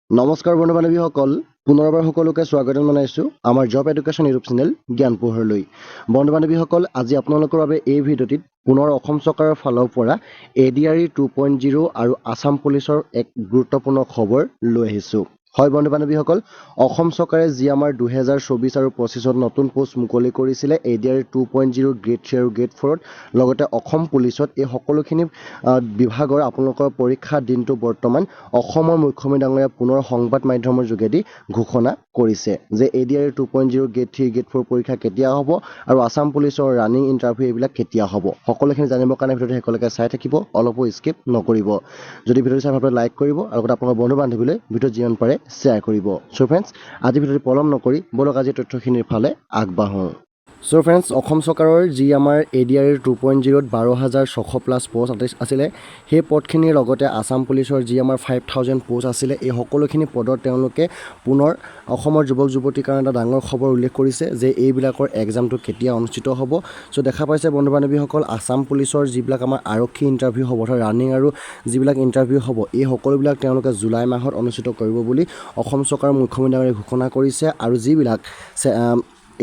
নমস্কাৰ বন্ধু বান্ধৱীসকল পুনৰবাৰ সকলোকে স্বাগতম জনাইছোঁ আমাৰ জব এডুকেশ্যন ইউটিউব চেনেল জ্ঞান পোহৰলৈ। বন্ধু বান্ধৱীসকল আজি আপোনালোকৰ বাবে এই ভিডিঅ'টিত পুনৰ অসম চৰকাৰৰ ফালৰ পৰা ADRE 2.0 আৰু আসাম পুলিচৰ এক গুৰুত্বপূৰ্ণ খবৰ লৈ আহিছোঁ। হয় বন্ধু বান্ধৱীসকল, অসম চৰকাৰে যি আমাৰ 2024 আৰু 25ত নতুন পোষ্ট মুকলি কৰিছিলে ADRE 2.0 গ্ৰেড 3 আৰু গ্ৰেড 4ত, লগতে অসম পুলিচত এই সকলোখিনি বিভাগৰ আপোনালোকৰ পৰীক্ষাৰ দিনটো বৰ্তমান অসমৰ মুখ্যমন্ত্ৰী ডাঙৰীয়া পুনৰ সংবাদ মাধ্যমৰ যোগেদি ঘোষণা কৰিছে যে ADRE 2.0 গ্ৰেড 3 গ্ৰেড 4 পৰীক্ষা কেতিয়া হ'ব আৰু আসাম পুলিচৰ ৰানিং ইণ্টাৰভিউ এইবিলাক কেতিয়া হ'ব, সকলোখিনি জানিবৰ কাৰণে ভিডিঅ'টো শেষলৈকে চাই থাকিব, অলপো স্কিপ নকৰিব। যদি ভিডিঅ'টো চাই ভাল পালে লাইক কৰিব আৰু লগতে আপোনাৰ বন্ধু বান্ধৱীলৈ ভিডিঅ' যিমান পাৰে শ্বেয়াৰ কৰিব। চ' ফ্ৰেণ্ডছ, আজি ভিডিঅ'টো পলম নকৰি বলক আজি তথ্যখিনিৰ ফালে আগবাঢ়োঁ। চ' ফ্ৰেণ্ডছ, অসম চৰকাৰৰ যি আমাৰ ADRE 2.0ত 12,600+ পষ্ট আছিলে, সেই পদখিনিৰ লগতে আসাম পুলিচৰ যি আমাৰ 5,000 পষ্ট আছিলে, এই সকলোখিনি পদত তেওঁলোকে পুনৰ অসমৰ যুৱক যুৱতীৰ কাৰণে এটা ডাঙৰ খবৰ উল্লেখ কৰিছে যে এইবিলাকৰ এক্সামটো কেতিয়া অনুষ্ঠিত হ'ব। চ' দেখা পাইছে বন্ধু বান্ধৱীসকল, আসাম পুলিচৰ যিবিলাক আমাৰ আৰক্ষী ইণ্টাৰভিউ হ'ব, অৰ্থাৎ ৰানিং আৰু যিবিলাক ইণ্টাৰভিউ হ'ব, এই সকলোবিলাক তেওঁলোকে জুলাই মাহত অনুষ্ঠিত কৰিব বুলি অসম চৰকাৰৰ মুখ্যমন্ত্ৰী ডাঙৰীয়াই ঘোষণা কৰিছে। আৰু যিবিলাক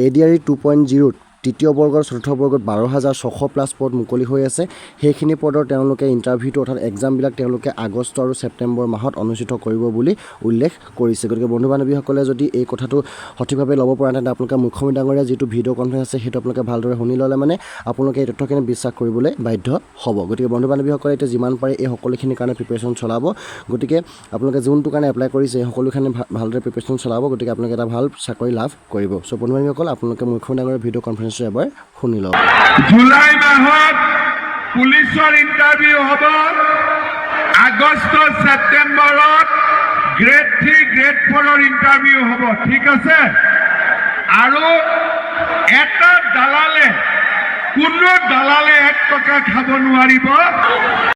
ADRE 2.0ত তৃতীয় বৰ্গৰ চতুৰ্থ বৰ্গত 12,600+ পদ মুকলি হৈ আছে, সেইখিনি পদৰ তেওঁলোকে ইণ্টাৰভিউটো অৰ্থাৎ এক্সামবিলাক তেওঁলোকে আগষ্ট আৰু ছেপ্টেম্বৰ মাহত অনুষ্ঠিত কৰিব বুলি উল্লেখ কৰিছে। গতিকে বন্ধু বান্ধৱীসকলে যদি এই কথাটো সঠিকভাৱে ল'ব পৰা নাই, তেন্তে আপোনালোকে মুখ্যমন্ত্ৰী ডাঙৰীয়া যিটো ভিডিঅ' কনফাৰেন্স আছে সেইটো আপোনালোকে ভালদৰে শুনি ল'লে মানে আপোনালোকে এই তথ্যখিনি বিশ্বাস কৰিবলৈ বাধ্য হ'ব। গতিকে বন্ধু বান্ধৱীসকলে এতিয়া যিমান পাৰে এই সকলোখিনিৰ কাৰণে প্ৰিপেৰেশ্যন চলাব। গতিকে আপোনালোকে যোনটো কাৰণে এপ্লাই কৰিছে এই সকলোখিনি ভালদৰে প্ৰিপেৰেশ্যন চলাব। গতিকে আপোনালোকে এটা ভাল চাকৰি লাভ কৰিব। চ' বন্ধু বান্ধৱীসকল, আপোনালোকে মুখ্যমন্ত্ৰী ডাঙৰীয়া ভিডিঅ' কনফাৰেন্স এবাৰ শুনি লওক। জুলাই মাহত পুলিচৰ ইণ্টাৰভিউ হ'ব, আগষ্ট ছেপ্টেম্বৰত গ্ৰেড 3 গ্ৰেড 4ৰ ইণ্টাৰভিউ হ'ব, ঠিক আছে। আৰু এটা দালালে, কোনো দালালে 1 টকা খাব নোৱাৰিব।